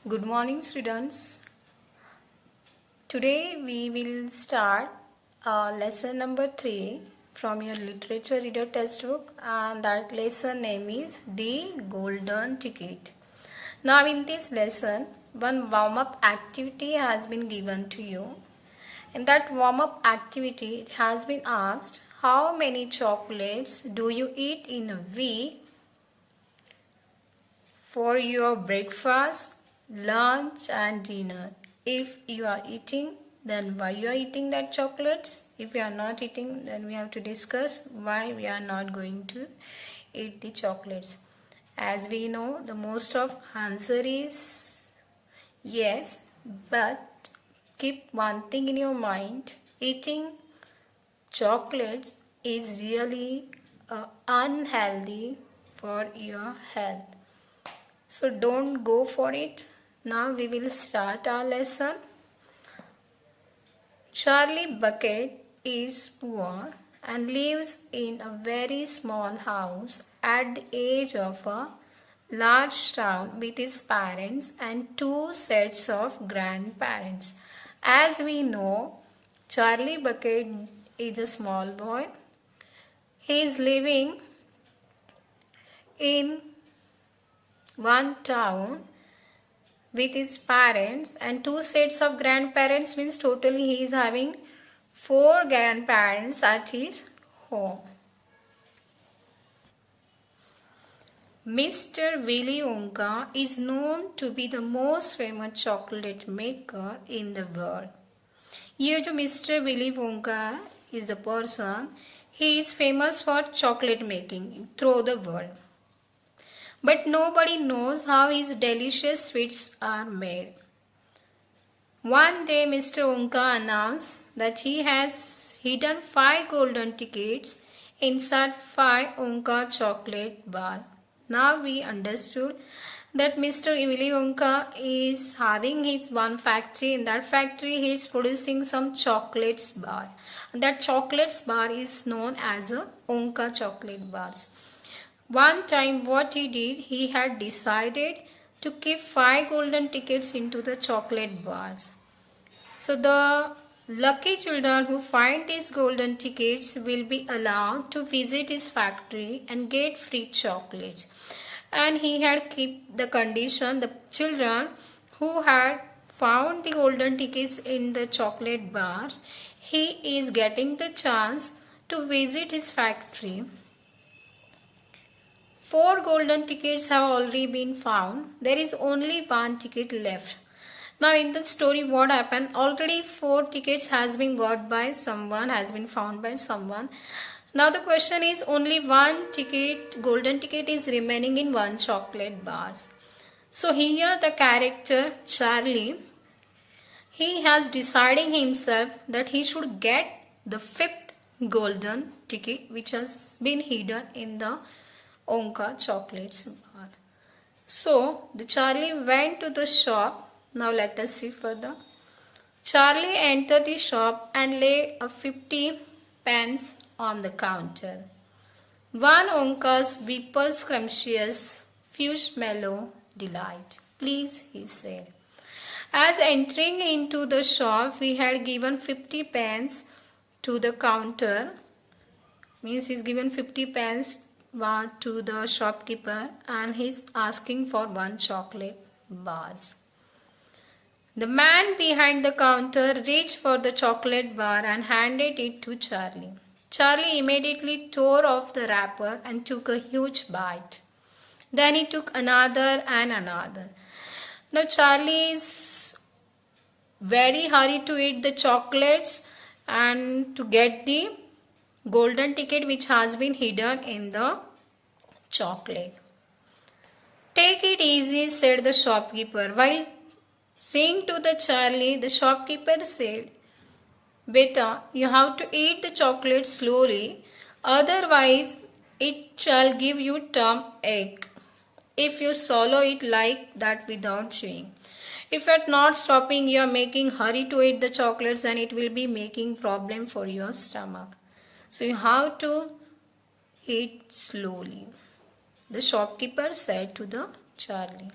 Good morning, students. Today we will start lesson number 3 from your literature reader textbook, and that lesson name is The Golden Ticket. Now in this lesson, one warm-up activity has been given to you. In that warm-up activity, it has been asked, how many chocolates do you eat in a week for your breakfast, lunch and dinner? If you are eating, then why you are eating that chocolates? If you are not eating, then we have to discuss why we are not going to eat the chocolates. As we know, the most of answer is yes, but keep one thing in your mind: eating chocolates is really unhealthy for your health. So don't go for it. Now we will start our lesson. Charlie Bucket is poor and lives in a very small house at the edge of a large town with his parents and 2 sets of grandparents. As we know, Charlie Bucket is a small boy. He is living in one town with his parents and 2 sets of grandparents, means totally he is having 4 grandparents at his home. Mr. Willy Wonka is known to be the most famous chocolate maker in the world. ये जो Mr. Willy Wonka is the person, he is famous for chocolate making through the world. But nobody knows how his delicious sweets are made. One day, Mr. Wonka announced that he has hidden 5 golden tickets inside 5 Wonka chocolate bars. Now we understood that Mr. Willy Wonka is having his one factory. In that factory, he is producing some chocolates bar. That chocolates bar is known as a Wonka chocolate bars. One time what he did, he had decided to keep 5 golden tickets into the chocolate bars. So the lucky children who find these golden tickets will be allowed to visit his factory and get free chocolates. And he had kept the condition, the children who had found the golden tickets in the chocolate bars, he is getting the chance to visit his factory. 4 golden tickets have already been found. There is only 1 ticket left. Now in the story what happened? Already 4 tickets has been got by someone, has been found by someone. Now the question is, only 1 ticket, golden ticket is remaining in 1 chocolate bars. So here the character Charlie, he has decided himself that he should get the 5th golden ticket which has been hidden in the Wonka chocolates bar. So the Charlie went to the shop. Now let us see further. Charlie entered the shop and laid a 50 pence on the counter. 1 Wonka's Whipple Scrumptious Marshmallow Delight, please, he said. As entering into the shop, he had given 50 pence to the counter. Means he's given 50 pence to the shopkeeper and he's asking for 1 chocolate bars. The man behind the counter reached for the chocolate bar and handed it to Charlie. Charlie immediately tore off the wrapper and took a huge bite. Then he took another and another. Now Charlie is very hurried to eat the chocolates and to get the golden ticket which has been hidden in the chocolate. Take it easy, said the shopkeeper. While saying to the Charlie, the shopkeeper said, Beta, you have to eat the chocolate slowly, otherwise it shall give you stomachache if you swallow it like that without chewing. If you are not stopping, you are making hurry to eat the chocolates and it will be making problem for your stomach. So you have to eat slowly, the shopkeeper said to the Charlie.